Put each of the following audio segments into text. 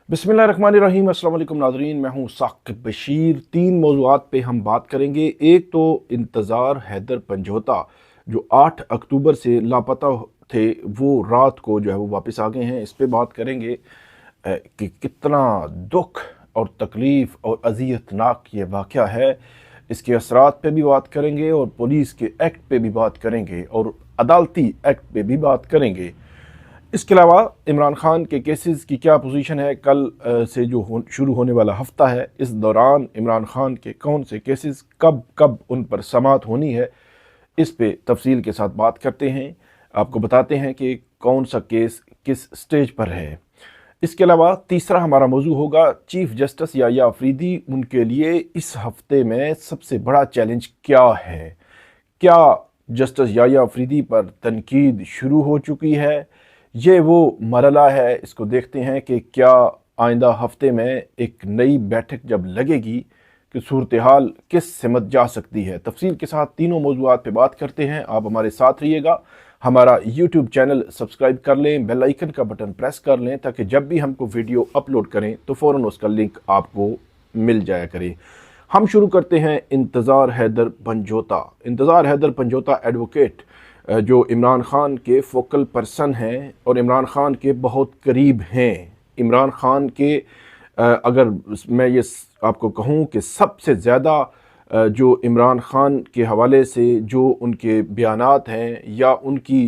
बिस्मिल्लाहिर्रहमानिर्रहीम। अस्सलाम वालेकुम नाज़रीन, मैं हूँ साकिब बशीर। 3 मौज़ूआत पे हम बात करेंगे। एक तो इंतज़ार हैदर पंजोता जो 8 अक्टूबर से लापता थे, वो रात को जो है वो वापस आ गए हैं। इस पे बात करेंगे कि कितना दुख और तकलीफ़ और अज़ियतनाक ये वाक़या है। इसके असरात पे भी बात करेंगे और पुलिस के एक्ट पे भी बात करेंगे और अदालती एक्ट पे भी बात करेंगे। इसके अलावा इमरान खान के केसेस की क्या पोजीशन है, कल से जो शुरू होने वाला हफ्ता है, इस दौरान इमरान खान के कौन से केसेस कब कब उन पर समाअत होनी है, इस पे तफसील के साथ बात करते हैं। आपको बताते हैं कि कौन सा केस किस स्टेज पर है। इसके अलावा तीसरा हमारा मौजू होगा चीफ जस्टिस याह्या अफरीदी। उनके लिए इस हफ्ते में सबसे बड़ा चैलेंज क्या है? क्या जस्टिस याह्या अफरीदी पर तनकीद शुरू हो चुकी है? ये वो मरला है, इसको देखते हैं कि क्या आइंदा हफ्ते में एक नई बैठक जब लगेगी कि सूरत हाल किस सिमत जा सकती है। तफसील के साथ तीनों मौजूआत पे बात करते हैं। आप हमारे साथ रहिएगा। हमारा यूट्यूब चैनल सब्सक्राइब कर लें, बेल आइकन का बटन प्रेस कर लें ताकि जब भी हमको वीडियो अपलोड करें तो फ़ौरन उसका लिंक आपको मिल जाया करे। हम शुरू करते हैं इंतज़ार हैदर पंजोता। इंतज़ार हैदर पंजोता एडवोकेट जो इमरान खान के फोकल पर्सन हैं और इमरान खान के बहुत करीब हैं। इमरान खान के अगर मैं ये आपको कहूँ कि सबसे ज़्यादा जो इमरान खान के हवाले से जो उनके बयानात हैं या उनकी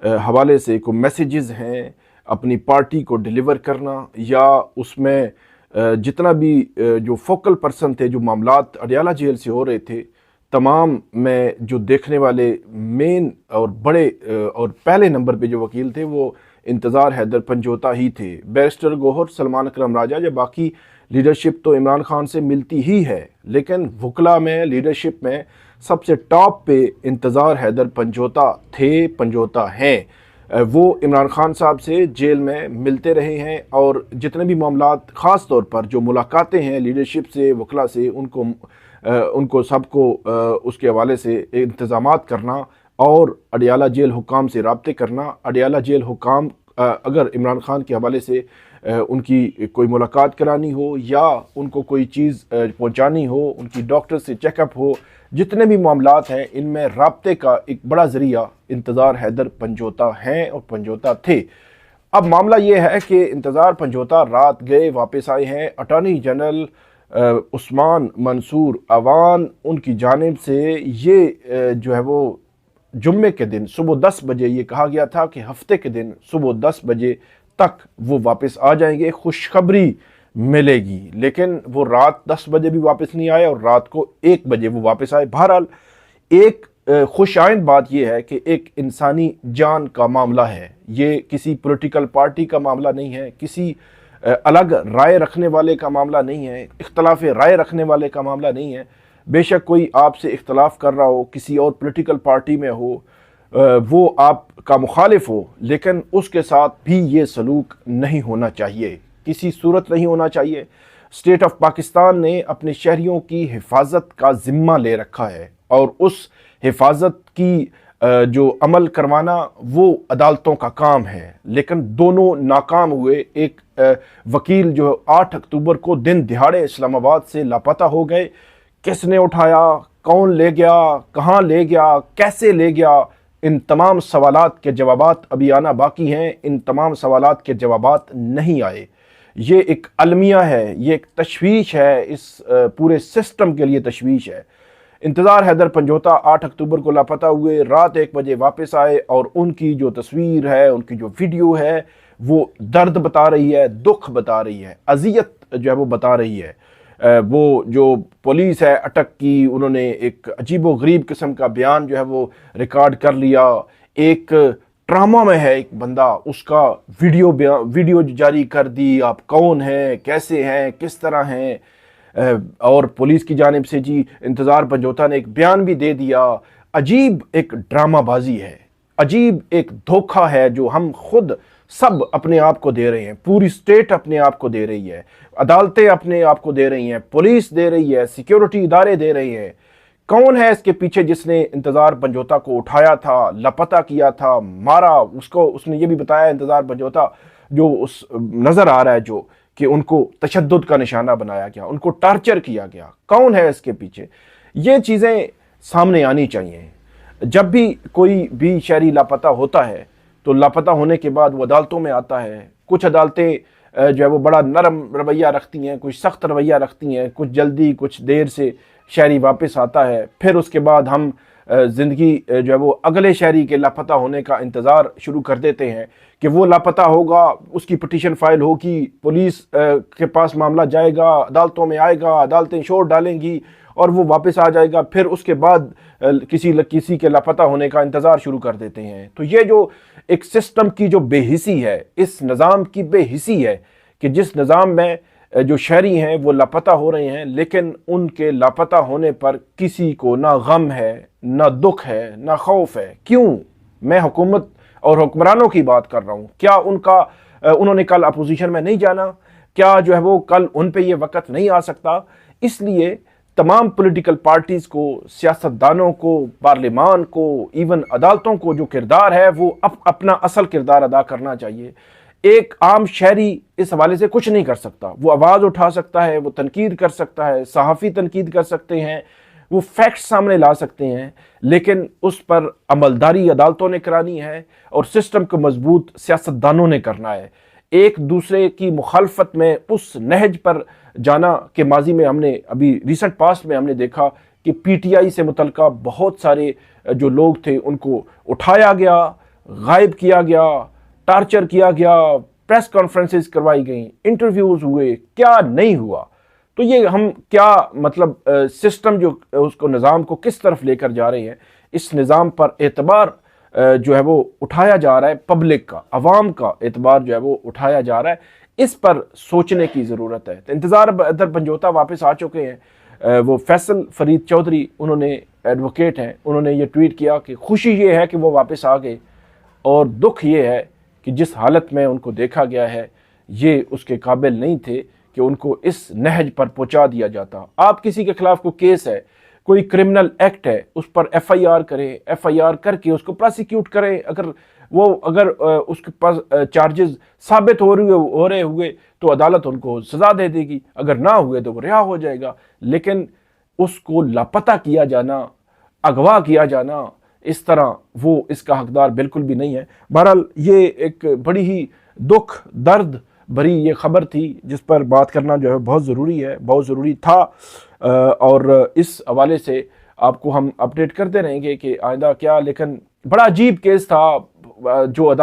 हवाले से को मैसेजेस हैं अपनी पार्टी को डिलीवर करना, या उसमें जितना भी जो फोकल पर्सन थे, जो मामलात अडियाला जेल से हो रहे थे, तमाम में जो देखने वाले मेन और बड़े और पहले नंबर पे जो वकील थे वो इंतज़ार हैदर पंजोता ही थे। बैरिस्टर गौहर, सलमान अकरम राजा, या बाकी लीडरशिप तो इमरान खान से मिलती ही है, लेकिन वकला में लीडरशिप में सबसे टॉप पे इंतज़ार हैदर पंजोता थे, पंजोता हैं। वो इमरान खान साहब से जेल में मिलते रहे हैं और जितने भी मामलात, ख़ास तौर पर जो मुलाकातें हैं लीडरशिप से, वकला से, उनको सबको उसके हवाले से इंतज़ामात करना और अडियाला जेल हुकाम से राब्ते करना। अडियाला जेल हुकाम अगर इमरान खान के हवाले से उनकी कोई मुलाकात करानी हो या उनको कोई चीज़ पहुंचानी हो, उनकी डॉक्टर से चेकअप हो, जितने भी मामलात हैं इनमें राब्ते का एक बड़ा ज़रिया इंतज़ार हैदर पंजोता हैं और पंजोता थे। अब मामला ये है कि इंतज़ार पंजोता रात गए, वापस आए हैं। अटॉर्नी जनरल उस्मान मंसूर अवान, उनकी जानिब से ये जो है वो जुम्मे के दिन सुबह 10 बजे ये कहा गया था कि हफ्ते के दिन सुबह 10 बजे तक वो वापस आ जाएंगे, खुशखबरी मिलेगी। लेकिन वो रात 10 बजे भी वापस नहीं आए और रात को 1 बजे वो वापस आए। बहरहाल एक खुशाइंद बात यह है कि एक इंसानी जान का मामला है, ये किसी पॉलिटिकल पार्टी का मामला नहीं है, किसी अलग राय रखने वाले का मामला नहीं है, इख्तलाफ राय रखने वाले का मामला नहीं है। बेशक कोई आपसे इख्तलाफ कर रहा हो, किसी और पॉलिटिकल पार्टी में हो, वो आपका मुखालिफ हो, लेकिन उसके साथ भी ये सलूक नहीं होना चाहिए, किसी सूरत नहीं होना चाहिए। स्टेट ऑफ पाकिस्तान ने अपने शहरियों की हिफाजत का ज़िम्मा ले रखा है और उस हिफाजत की जो अमल करवाना वो अदालतों का काम है, लेकिन दोनों नाकाम हुए। एक वकील जो 8 अक्टूबर को दिन दिहाड़े इस्लामाबाद से लापता हो गए। किसने उठाया, कौन ले गया, कहाँ ले गया, कैसे ले गया, इन तमाम सवालात के जवाबात अभी आना बाकी हैं। इन तमाम सवालात के जवाबात नहीं आए। ये एक अलमिया है, ये एक तशवीश है, इस पूरे सिस्टम के लिए तशवीश है। इंतज़ार हैदर पंजोता 8 अक्टूबर को लापता हुए, रात 1 बजे वापस आए और उनकी जो तस्वीर है, उनकी जो वीडियो है, वो दर्द बता रही है, दुख बता रही है, अजियत जो है वो बता रही है। वो जो पुलिस है अटक की, उन्होंने एक अजीबो गरीब किस्म का बयान जो है वो रिकॉर्ड कर लिया। एक ट्रामा में है एक बंदा, उसका वीडियो जारी कर दी। आप कौन हैं, कैसे हैं, किस तरह हैं, और पुलिस की जानिब से जी इंतज़ार पंजोता ने एक बयान भी दे दिया। अजीब एक ड्रामाबाजी है, अजीब एक धोखा है जो हम खुद सब अपने आप को दे रहे हैं। पूरी स्टेट अपने आप को दे रही है, अदालतें अपने आप को दे रही हैं, पुलिस दे रही है, सिक्योरिटी इदारे दे रही हैं। कौन है इसके पीछे जिसने इंतज़ार पंजोता को उठाया था, लापता किया था, मारा उसको? उसने ये भी बताया, इंतज़ार पंजोता जो उस नज़र आ रहा है जो کہ ان کو تشدد کا نشانہ بنایا گیا، ان کو ٹارچر کیا گیا، کون ہے اس کے پیچھے؟ یہ چیزیں سامنے آنی چاہیے۔ جب بھی کوئی بھی شہری لاپتہ ہوتا ہے تو لاپتہ ہونے کے بعد وہ عدالتوں میں آتا ہے۔ کچھ عدالتیں جو ہے وہ بڑا نرم رویہ رکھتی ہیں، کچھ سخت رویہ رکھتی ہیں، کچھ جلدی کچھ دیر سے شہری واپس آتا ہے، پھر اس کے بعد ہم زندگی جو ہے وہ اگلے شہری کے لاپتہ ہونے کا انتظار شروع کر دیتے ہیں کہ وہ لاپتہ ہوگا، اس کی پٹیشن فائل ہوگی، پولیس کے پاس معاملہ جائے گا، عدالتوں میں آئے گا، عدالتیں شور ڈالیں گی اور وہ واپس آ جائے گا، پھر اس کے بعد کسی کے لاپتہ ہونے کا انتظار شروع کر دیتے ہیں۔ تو یہ جو ایک سسٹم کی جو بے حسی ہے، اس نظام کی بے حسی ہے کہ جس نظام میں جو شہری ہیں وہ لاپتہ ہو رہے ہیں، لیکن ان کے لاپتہ ہونے پر کسی کو نہ غم ہے، نہ دکھ ہے، نہ خوف ہے۔ کیوں؟ میں حکومت اور حکمرانوں کی بات کر رہا ہوں۔ کیا انہوں نے کل اپوزیشن میں نہیں جانا؟ کیا جو ہے وہ کل ان پہ یہ وقت نہیں آ سکتا؟ اس لیے تمام پولیٹیکل پارٹیز کو، سیاستدانوں کو، پارلیمان کو، ایون عدالتوں کو جو کردار ہے وہ اپنا اصل کردار ادا کرنا چاہیے۔ ایک عام شہری اس حوالے سے کچھ نہیں کر سکتا۔ وہ آواز اٹھا سکتا ہے، وہ تنقید کر سکتا ہے، صحافی تنقید کر سکتے ہیں، وہ فیکٹس سامنے لا سکتے ہیں، لیکن اس پر عملداری عدالتوں نے کرانی ہے اور سسٹم کو مضبوط سیاستدانوں نے کرنا ہے۔ ایک دوسرے کی مخالفت میں اس نہج پر جانا کہ ماضی میں ہم نے ابھی ریسنٹ پاسٹ میں ہم نے دیکھا کہ پی ٹی آئی سے متعلقہ بہت سارے جو لوگ تھے ان کو اٹھایا گیا، غائب کیا گیا، ٹارچر کیا گیا، پریس کانفرنسز کروائی گئیں، انٹرویوز ہوئے، کیا نہیں ہوا۔ تو یہ ہم کیا مطلب سسٹم جو اس کو نظام کو کس طرف لے کر جا رہے ہیں، اس نظام پر اعتبار جو ہے وہ اٹھایا جا رہا ہے، پبلک کا، عوام کا اعتبار جو ہے وہ اٹھایا جا رہا ہے، اس پر سوچنے کی ضرورت ہے۔ تو انتظار حیدر پنجوتا واپس آ چکے ہیں۔ وہ فیصل فرید چودھری انہوں نے ایڈوکیٹ ہیں، انہوں نے یہ ٹویٹ کیا کہ خوشی یہ ہے کہ وہ واپس آ گئے اور دکھ یہ ہے کہ جس حالت میں ان کو دیکھا گیا ہے یہ اس کے قابل نہیں تھے کہ ان کو اس نہج پر پہنچا دیا جاتا۔ آپ کسی کے خلاف کوئی کیس ہے، کوئی کرمنل ایکٹ ہے، اس پر ایف آئی آر کریں، ایف آئی آر کر کے اس کو پراسیکیوٹ کریں۔ اگر اس کے پاس چارجز ثابت ہو رہے ہوئے تو عدالت ان کو سزا دے دے گی، اگر نہ ہوئے تو وہ رہا ہو جائے گا۔ لیکن اس کو لاپتہ کیا جانا، اغوا کیا جانا، اس طرح وہ اس کا حقدار بالکل بھی نہیں ہے۔ بہرحال یہ ایک بڑی ہی دکھ درد بھری یہ خبر تھی جس پر بات کرنا جو ہے بہت ضروری ہے، بہت ضروری تھا، اور اس حوالے سے آپ کو ہم اپڈیٹ کرتے رہیں گے کہ آئندہ کیا۔ لیکن بڑا عجیب کیس تھا۔ جو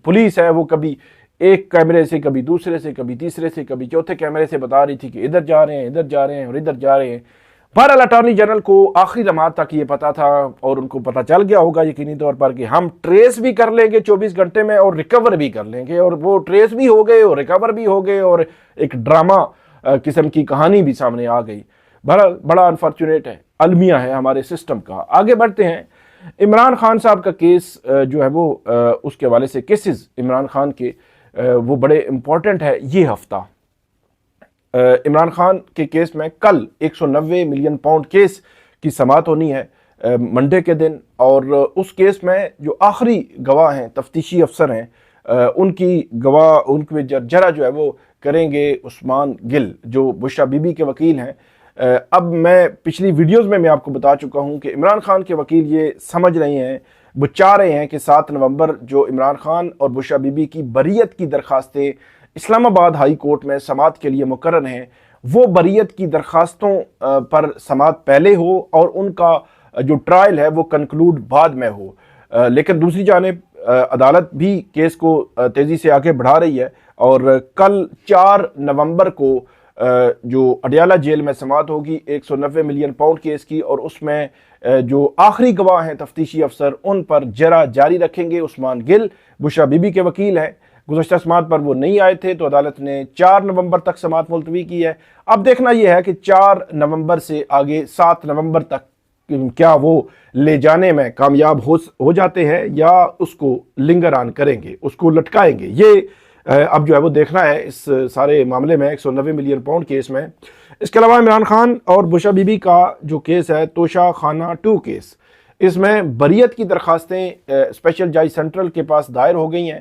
پولیس ہے وہ کبھی ایک کیمرے سے، کبھی دوسرے سے، کبھی تیسرے سے، کبھی چوتھے کیمرے سے بتا رہی تھی کہ ادھر جا رہے ہیں، ادھر جا رہے ہیں اور ادھر جا رہے ہیں۔ بہرحال اٹارنی جنرل کو آخری لمحات تک یہ پتا تھا اور ان کو پتا چل گیا ہوگا یقینی طور پر کہ ہم ٹریس بھی کر لیں گے 24 گھنٹے میں اور ریکور بھی کر لیں گے، اور وہ ٹریس بھی ہو گئے اور ریکور بھی ہو گئے اور ایک ڈرامہ قسم کی کہانی بھی سامنے آ گئی۔ بہرحال بڑا انفارچونیٹ ہے، المیہ ہے ہمارے سسٹم کا۔ آگے بڑھتے ہیں۔ عمران خان صاحب کا کیس جو ہے وہ اس کے حوالے سے کیسز عمران خان کے وہ بڑے امپورٹنٹ ہے یہ ہفتہ۔ عمران خان کے کیس میں کل 190 ملین پاؤنڈ کیس کی سماعت ہونی ہے منڈے کے دن، اور اس کیس میں جو آخری گواہ ہیں، تفتیشی افسر ہیں، ان کی جرح جو ہے وہ کریں گے عثمان گل جو بشرا بی بی کے وکیل ہیں۔ اب میں پچھلی ویڈیوز میں آپ کو بتا چکا ہوں کہ عمران خان کے وکیل یہ سمجھ رہے ہیں، وہ چاہ رہے ہیں کہ 7 نومبر جو عمران خان اور بشرا بی بی کی بریت کی درخواستیں اسلام آباد ہائی کورٹ میں سماعت کے لیے مقرر ہیں، وہ بریت کی درخواستوں پر سماعت پہلے ہو اور ان کا جو ٹرائل ہے وہ کنکلوڈ بعد میں ہو۔ لیکن دوسری جانب عدالت بھی کیس کو تیزی سے آگے بڑھا رہی ہے، اور کل 4 نومبر کو جو اڈیالہ جیل میں سماعت ہوگی 190 ملین پاؤنڈ کیس کی، اور اس میں جو آخری گواہ ہیں تفتیشی افسر ان پر جرح جاری رکھیں گے۔ عثمان گل بشرا بی بی کے وکیل ہیں، گزشتہ سماعت پر وہ نہیں آئے تھے تو عدالت نے 4 نومبر تک سماعت ملتوی کی ہے۔ اب دیکھنا یہ ہے کہ 4 نومبر سے آگے 7 نومبر تک کیا وہ لے جانے میں کامیاب ہو جاتے ہیں یا اس کو لنگر آن کریں گے، اس کو لٹکائیں گے۔ یہ اب جو ہے وہ دیکھنا ہے اس سارے معاملے میں 190 ملین پاؤنڈ کیس میں۔ اس کے علاوہ عمران خان اور بشرا بی بی کا جو کیس ہے توشہ خانہ 2 کیس، اس میں بریت کی درخواستیں اسپیشل جج سینٹرل کے پاس دائر ہو گئی ہیں۔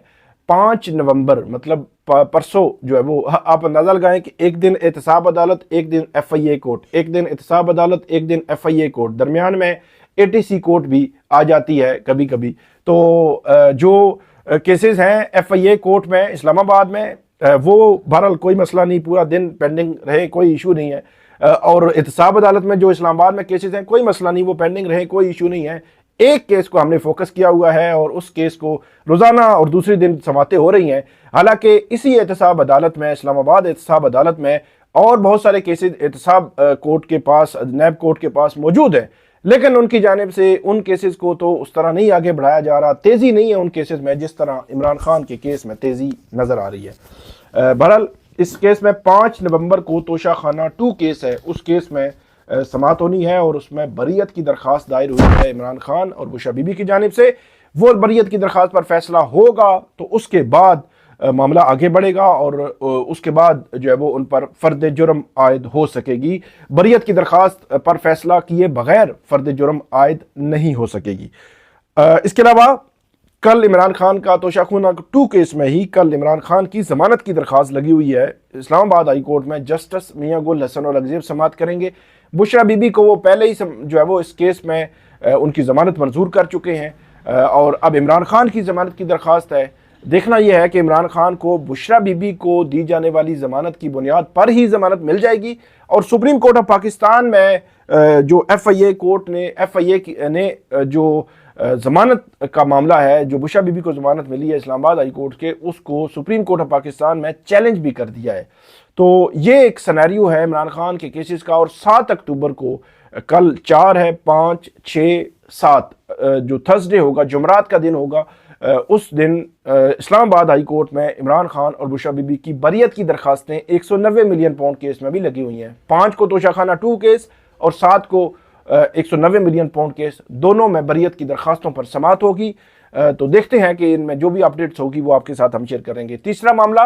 5 نومبر مطلب परसों जो है वो आप अंदाज़ा लगाएं कि एक दिन एहतसाब अदालत, एक दिन FIA कोर्ट, एक दिन एहतसाब अदालत, एक दिन FIA कोर्ट, दरमियान में ATC कोर्ट भी आ जाती है कभी कभी। तो जो केसेस हैं FIA कोर्ट में इस्लामाबाद में, वो बहरहाल कोई मसला नहीं, पूरा दिन पेंडिंग रहे, कोई इशू नहीं है। और एहतसाब अदालत में जो इस्लामाबाद में केसेस हैं, कोई मसला नहीं, वो पेंडिंग रहे, कोई इशू नहीं है। एक केस को हमने फोकस किया हुआ है और उस केस को रोज़ाना और दूसरे दिन समातें हो रही हैं। हालांकि इसी एहतसाब अदालत में, इस्लामाबाद एहतसाब अदालत में और बहुत सारे केसेस एहतसाब कोर्ट के पास, नैब कोर्ट के पास मौजूद हैं, लेकिन उनकी जानिब से उन केसेस को तो उस तरह नहीं आगे बढ़ाया जा रहा, तेज़ी नहीं है उन केसेस में जिस तरह इमरान खान के केस में तेज़ी नज़र आ रही है। बहरहाल इस केस में 5 नवंबर को तोशाखाना 2 केस है, उस केस में समाअत होनी है और उसमें बरीयत की दरख्वास्त दायर हुई है इमरान खान और बुशरा बीबी की जानिब से। वो बरीयत की दरख्वास्त पर फैसला होगा तो उसके बाद मामला आगे बढ़ेगा और उसके बाद जो है वो उन पर फ़र्द जुर्म आयद हो सकेगी। बरीयत की दरख्वास्त पर फैसला किए बगैर फ़र्द जुर्म आयद नहीं हो सकेगी। इसके अलावा कल इमरान खान का तोशाखाना 2 केस में ही कल इमरान खान की ज़मानत की दरख्वास्त लगी हुई है इस्लामाबाद हाई कोर्ट में। जस्टिस मियां गुल हसन और अगजेब समाअत करेंगे। बुशरा बीबी को वो पहले ही जो है वो इस केस में उनकी ज़मानत मंजूर कर चुके हैं और अब इमरान खान की ज़मानत की दरख्वास्त है। देखना यह है कि इमरान खान को बुशरा बीबी को दी जाने वाली ज़मानत की बुनियाद पर ही ज़मानत मिल जाएगी और सुप्रीम कोर्ट ऑफ पाकिस्तान में जो FIA कोर्ट ने FIA ने जो ज़मानत का मामला है, जो बुशरा बीबी को ज़मानत मिली है इस्लामाबाद हाई कोर्ट के, उसको सुप्रीम कोर्ट ऑफ पाकिस्तान में चैलेंज भी कर दिया है। तो ये एक सिनेरियो है इमरान खान के केसेस का। और 7 अक्टूबर को, कल 4 है, 5, 6, 7 जो थर्सडे होगा, जुमरात का दिन होगा, उस दिन इस्लामाबाद हाई कोर्ट में इमरान खान और बुशरा बीबी की बरीयत की दरखास्तें 190 मिलियन पाउंड केस में भी लगी हुई हैं। 5 को तोशाखाना 2 केस और 7 को 190 मिलियन पाउंड केस, दोनों में बरीयत की दरखास्तों पर समाअत होगी। तो देखते हैं कि इनमें जो भी अपडेट्स होगी वो आपके साथ हम शेयर करेंगे। तीसरा मामला,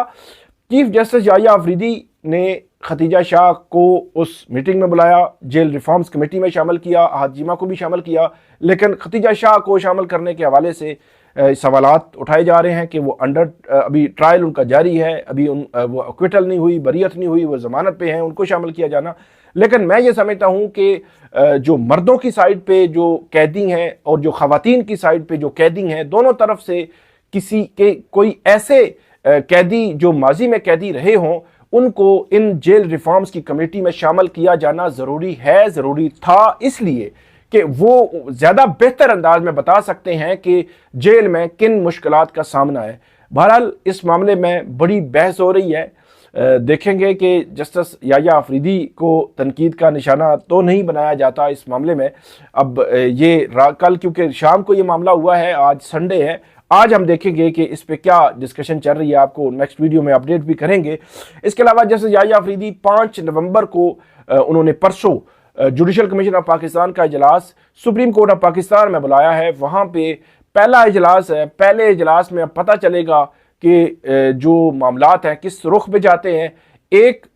चीफ जस्टिस याह्या अफरीदी ने खतीजा शाह को उस मीटिंग में बुलाया, जेल रिफॉर्म्स कमेटी में शामिल किया, हाजिमा को भी शामिल किया, लेकिन खतीजा शाह को शामिल करने के हवाले से सवालात उठाए जा रहे हैं कि वो अभी ट्रायल उनका जारी है, अभी वो एक्विटल नहीं हुई, बरीयत नहीं हुई, वो ज़मानत पे हैं, उनको शामिल किया जाना। लेकिन मैं ये समझता हूँ कि जो मर्दों की साइड पे जो कैदी हैं और जो ख़वातीन की साइड पे जो कैदी हैं, दोनों तरफ से किसी के कोई ऐसे कैदी जो माजी में कैदी रहे हों, उनको इन जेल रिफॉर्म्स की कमेटी में शामिल किया जाना ज़रूरी है, ज़रूरी था, इसलिए कि वो ज़्यादा बेहतर अंदाज में बता सकते हैं कि जेल में किन मुश्किलात का सामना है। बहरहाल इस मामले में बड़ी बहस हो रही है। देखेंगे कि जस्टिस याह्या अफरीदी को तनकीद का निशाना तो नहीं बनाया जाता इस मामले में। अब ये कल क्योंकि शाम को ये मामला हुआ है, आज संडे है, आज हम देखेंगे कि इस पे क्या डिस्कशन चल रही है, आपको नेक्स्ट वीडियो में अपडेट भी करेंगे। इसके अलावा जस्टिस याह्या अफरीदी 5 नवंबर को उन्होंने परसों जुडिशल कमीशन ऑफ पाकिस्तान का इजलास सुप्रीम कोर्ट ऑफ पाकिस्तान में बुलाया है। वहाँ पे पहला इजलास है, पहले इजलास में अब पता चलेगा कि जो मामलात हैं किस रुख पे जाते हैं। एक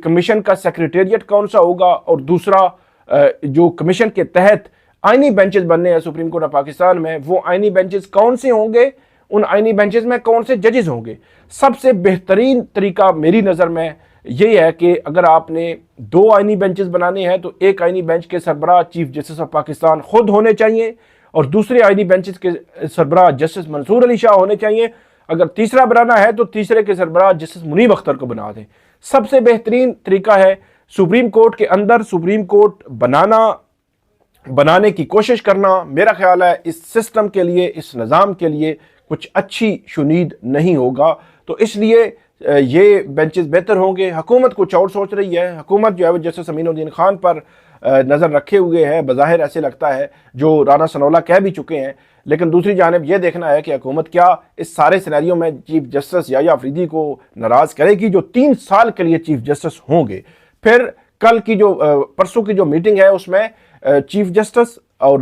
कमीशन का सेक्रेटेरिएट कौन सा होगा और दूसरा जो कमीशन के तहत आईनी बेंचेस बनने हैं सुप्रीम कोर्ट ऑफ पाकिस्तान में, वो आईनी बेंचेस कौन से होंगे, उन आईनी बेंचेस में कौन से जजेस होंगे। सबसे बेहतरीन तरीका मेरी नज़र में ये है कि अगर आपने 2 आईनी बेंचेस बनाने हैं तो एक आईनी बेंच के सरबराह चीफ जस्टिस ऑफ पाकिस्तान खुद होने चाहिए और दूसरे आईनी बेंचेस के सरबराह जस्टिस मंसूर अली शाह होने चाहिए। अगर तीसरा बनाना है तो तीसरे के सरबराह जस्टिस मुनीब अख्तर को बना दें। सबसे बेहतरीन तरीका है सुप्रीम कोर्ट के अंदर सुप्रीम कोर्ट बनाने की कोशिश करना। मेरा ख्याल है इस सिस्टम के लिए, इस निज़ाम के लिए कुछ अच्छी शुनीद नहीं होगा, तो इसलिए ये बेंचेस बेहतर होंगे। हुकूमत कुछ और सोच रही है। हुकूमत जो है वो जस्टिस अमीनुद्दीन खान पर नज़र रखे हुए है, बज़ाहिर ऐसे लगता है, जो राना सनौला कह भी चुके हैं। लेकिन दूसरी जानिब ये देखना है कि हुकूमत क्या इस सारे सिनेरियो में चीफ जस्टिस याह्या अफरीदी को नाराज़ करेगी, जो 3 साल के लिए चीफ जस्टिस होंगे। फिर कल की जो परसों की जो मीटिंग है उसमें चीफ जस्टिस और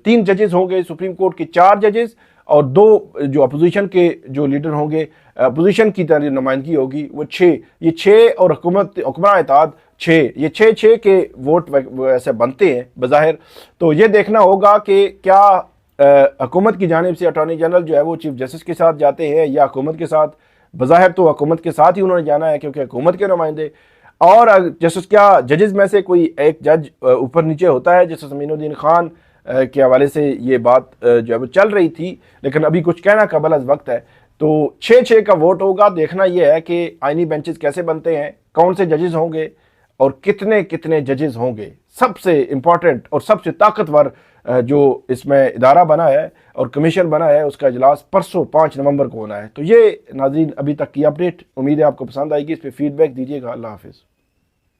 3 जजेस होंगे, सुप्रीम कोर्ट के 4 जजेस और 2 जो अपोजिशन के जो लीडर होंगे, अपोजिशन की तरह नुमाइंदगी होगी, वो 6, ये 6 और हुक्मरान इत्तेहाद 6, ये 6 के वोट ऐसे बनते हैं बज़ाहिर। तो ये देखना होगा कि क्या हुकूमत की जानिब से अटॉर्नी जनरल जो है वो चीफ जस्टिस के साथ जाते हैं या हुकूमत के साथ। بظاہر تو حکومت کے ساتھ ہی انہوں نے جانا ہے کیونکہ حکومت کے نمائندے، اور جسٹس کیا ججز میں سے کوئی ایک جج اوپر نیچے ہوتا ہے، جسٹس امین الدین خان کے حوالے سے یہ بات جو ہے وہ چل رہی تھی، لیکن ابھی کچھ کہنا قبل از وقت ہے۔ تو 6-6 کا ووٹ ہوگا، دیکھنا یہ ہے کہ آئینی بینچز کیسے بنتے ہیں، کون سے ججز ہوں گے اور کتنے کتنے ججز ہوں گے۔ سب سے امپورٹنٹ اور سب سے طاقتور جو اس میں ادارہ بنا ہے اور کمیشن بنا ہے، اس کا اجلاس پرسوں 5 نومبر کو ہونا ہے۔ تو یہ ناظرین ابھی تک کی اپڈیٹ، امید ہے آپ کو پسند آئے گی، اس پہ فیڈ بیک دیجیے گا۔ اللہ حافظ۔